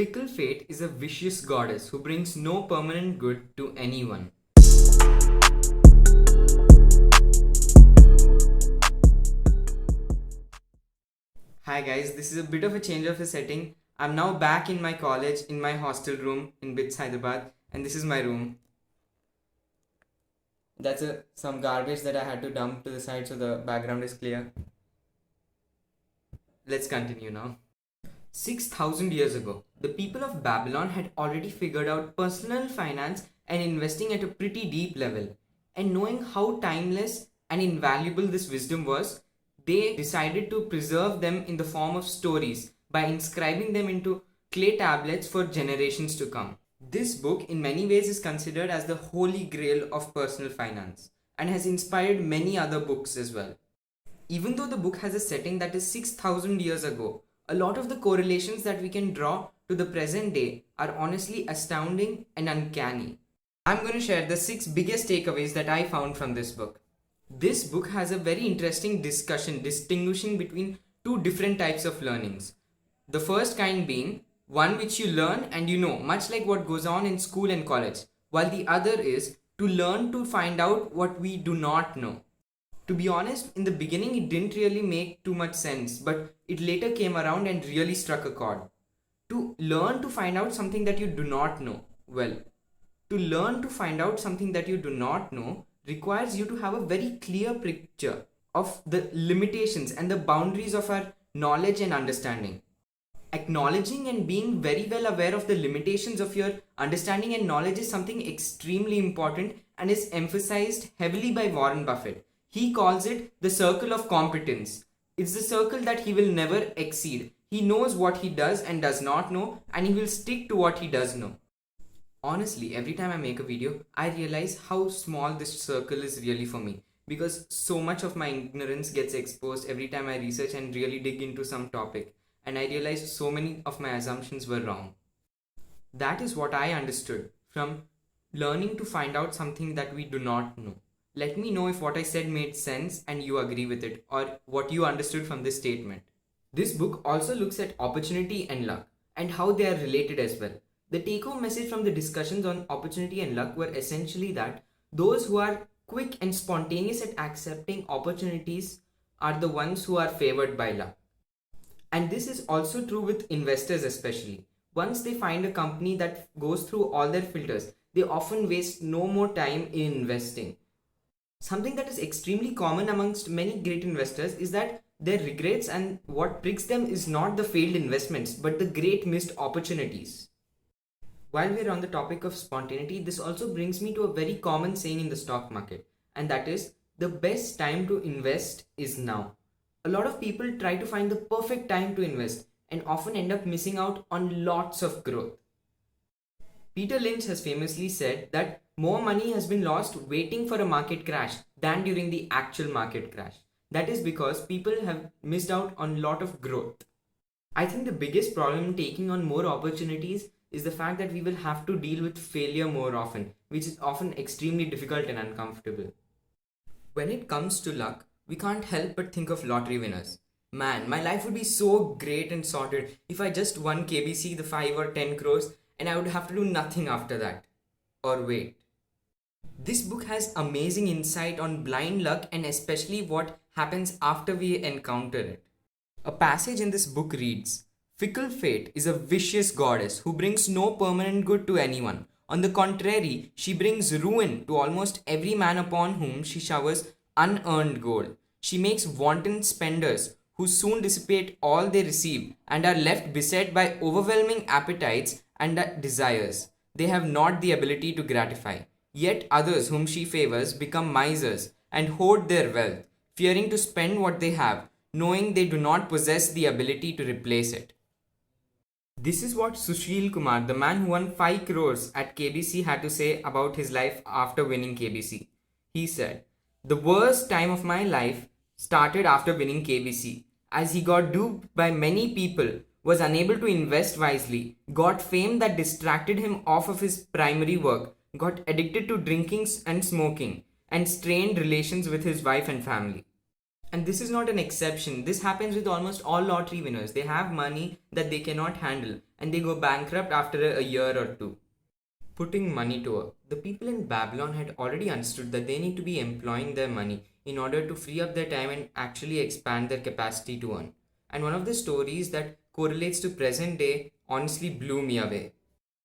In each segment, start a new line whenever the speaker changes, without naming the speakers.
Fickle fate is a vicious goddess who brings no permanent good to anyone. Hi guys, this is a bit of a change of a setting. I'm now back in my college in my hostel room in Bits, Hyderabad, and this is my room. That's some garbage that I had to dump to the side so the background is clear. Let's continue now. 6,000 years ago, the people of Babylon had already figured out personal finance and investing at a pretty deep level. And knowing how timeless and invaluable this wisdom was, they decided to preserve them in the form of stories by inscribing them into clay tablets for generations to come. This book, in many ways, is considered as the holy grail of personal finance and has inspired many other books as well. Even though the book has a setting that is 6,000 years ago, a lot of the correlations that we can draw to the present day are honestly astounding and uncanny. I'm going to share the 6 biggest takeaways that I found from this book. This book has a very interesting discussion distinguishing between two different types of learnings. The first kind being one which you learn and you know, much like what goes on in school and college, while the other is to learn to find out what we do not know. To be honest, in the beginning it didn't really make too much sense, but it later came around and really struck a chord. To learn to find out something that you do not know. Well, to learn to find out something that you do not know requires you to have a very clear picture of the limitations and the boundaries of our knowledge and understanding. Acknowledging and being very well aware of the limitations of your understanding and knowledge is something extremely important and is emphasized heavily by Warren Buffett. He calls it the circle of competence. It's the circle that he will never exceed. He knows what he does and does not know, and he will stick to what he does know. Honestly, every time I make a video, I realize how small this circle is really for me, because so much of my ignorance gets exposed every time I research and really dig into some topic, and I realized so many of my assumptions were wrong. That is what I understood from learning to find out something that we do not know. Let me know if what I said made sense and you agree with it, or what you understood from this statement. This book also looks at opportunity and luck and how they are related as well. The take-home message from the discussions on opportunity and luck were essentially that those who are quick and spontaneous at accepting opportunities are the ones who are favored by luck. And this is also true with investors especially. Once they find a company that goes through all their filters, they often waste no more time in investing. Something that is extremely common amongst many great investors is that their regrets and what pricks them is not the failed investments, but the great missed opportunities. While we're on the topic of spontaneity, this also brings me to a very common saying in the stock market, and that is, the best time to invest is now. A lot of people try to find the perfect time to invest and often end up missing out on lots of growth. Peter Lynch has famously said that more money has been lost waiting for a market crash than during the actual market crash. That is because people have missed out on a lot of growth. I think the biggest problem in taking on more opportunities is the fact that we will have to deal with failure more often, which is often extremely difficult and uncomfortable. When it comes to luck, we can't help but think of lottery winners. Man, my life would be so great and sorted if I just won KBC the 5 or 10 crores and I would have to do nothing after that. Or wait. This book has amazing insight on blind luck and especially what happens after we encounter it. A passage in this book reads, "Fickle fate is a vicious goddess who brings no permanent good to anyone. On the contrary, she brings ruin to almost every man upon whom she showers unearned gold. She makes wanton spenders who soon dissipate all they receive and are left beset by overwhelming appetites and desires they have not the ability to gratify. Yet others whom she favors become misers and hoard their wealth, fearing to spend what they have, knowing they do not possess the ability to replace it." This is what Sushil Kumar, the man who won 5 crores at KBC, had to say about his life after winning KBC. He said, "The worst time of my life started after winning KBC, as he got duped by many people, was unable to invest wisely, got fame that distracted him off of his primary work, got addicted to drinking and smoking, and strained relations with his wife and family." And this is not an exception. This happens with almost all lottery winners. They have money that they cannot handle and they go bankrupt after a year or two. Putting money to work. The people in Babylon had already understood that they need to be employing their money in order to free up their time and actually expand their capacity to earn. And one of the stories that correlates to present day honestly blew me away.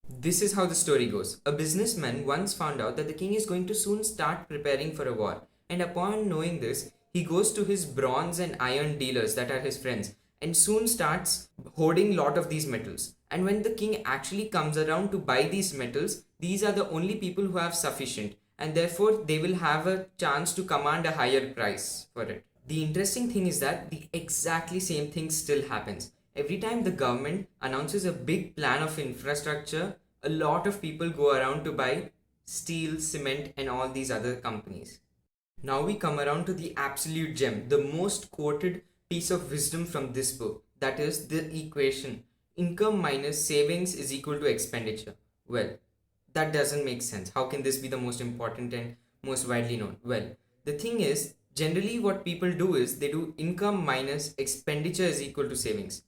This is how the story goes. A businessman once found out that the king is going to soon start preparing for a war, and upon knowing this, he goes to his bronze and iron dealers that are his friends and soon starts hoarding lot of these metals. And when the king actually comes around to buy these metals, these are the only people who have sufficient, and therefore they will have a chance to command a higher price for it. The interesting thing is that the exactly same thing still happens. Every time the government announces a big plan of infrastructure, a lot of people go around to buy steel, cement, and all these other companies. Now we come around to the absolute gem, the most quoted piece of wisdom from this book, that is the equation income minus savings is equal to expenditure. Well, that doesn't make sense. How can this be the most important and most widely known? Well, the thing is, generally what people do is they do income minus expenditure is equal to savings.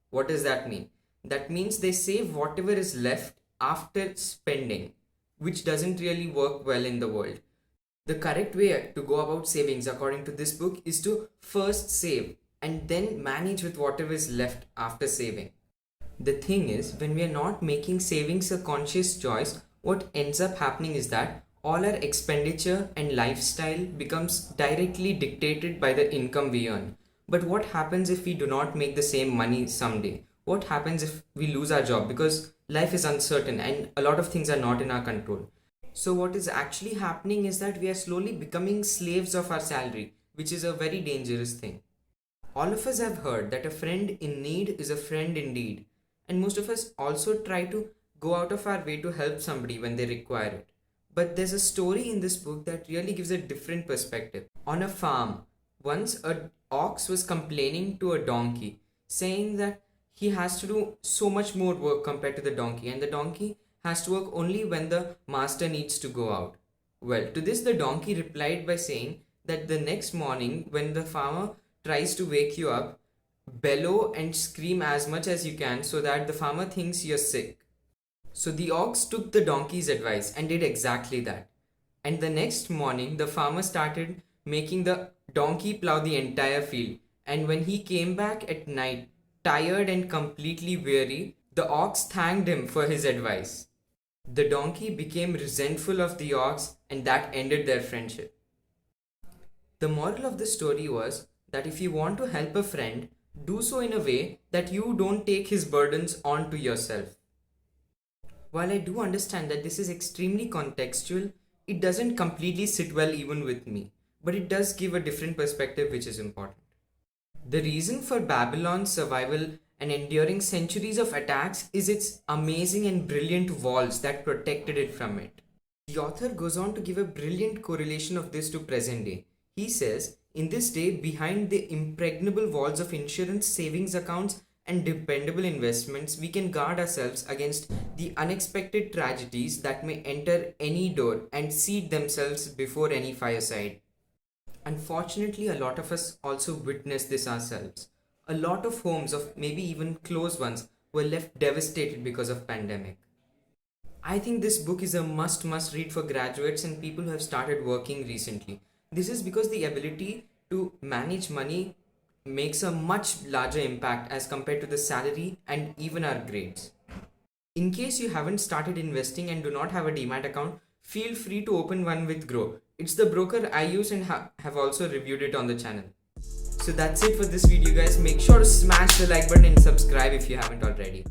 What does that mean? That means they save whatever is left after spending, which doesn't really work well in the world. The correct way to go about savings, according to this book, is to first save and then manage with whatever is left after saving. The thing is, when we are not making savings a conscious choice, what ends up happening is that all our expenditure and lifestyle becomes directly dictated by the income we earn. But what happens if we do not make the same money someday? What happens if we lose our job? Because life is uncertain and a lot of things are not in our control. So what is actually happening is that we are slowly becoming slaves of our salary, which is a very dangerous thing. All of us have heard that a friend in need is a friend indeed. And most of us also try to go out of our way to help somebody when they require it. But there's a story in this book that really gives a different perspective. On a farm, once an ox was complaining to a donkey, saying that he has to do so much more work compared to the donkey, and the donkey has to work only when the master needs to go out. Well, to this the donkey replied by saying that the next morning when the farmer tries to wake you up, bellow and scream as much as you can so that the farmer thinks you're sick. So the ox took the donkey's advice and did exactly that. And the next morning, the farmer started making the donkey plow the entire field. And when he came back at night, tired and completely weary, the ox thanked him for his advice. The donkey became resentful of the ox, and that ended their friendship. The moral of the story was that if you want to help a friend, do so in a way that you don't take his burdens onto yourself. While I do understand that this is extremely contextual, it doesn't completely sit well even with me, but it does give a different perspective which is important. The reason for Babylon's survival and enduring centuries of attacks is its amazing and brilliant walls that protected it from it. The author goes on to give a brilliant correlation of this to present day. He says, in this day, behind the impregnable walls of insurance, savings accounts, and dependable investments, we can guard ourselves against the unexpected tragedies that may enter any door and seat themselves before any fireside. Unfortunately, a lot of us also witness this ourselves. A lot of homes of maybe even close ones were left devastated because of pandemic. I think this book is a must read for graduates and people who have started working recently. This is because the ability to manage money makes a much larger impact as compared to the salary and even our grades. In case you haven't started investing and do not have a demat account, feel free to open one with Grow. It's the broker I use and have also reviewed it on the channel. So that's it for this video guys. Make sure to smash the like button and subscribe if you haven't already.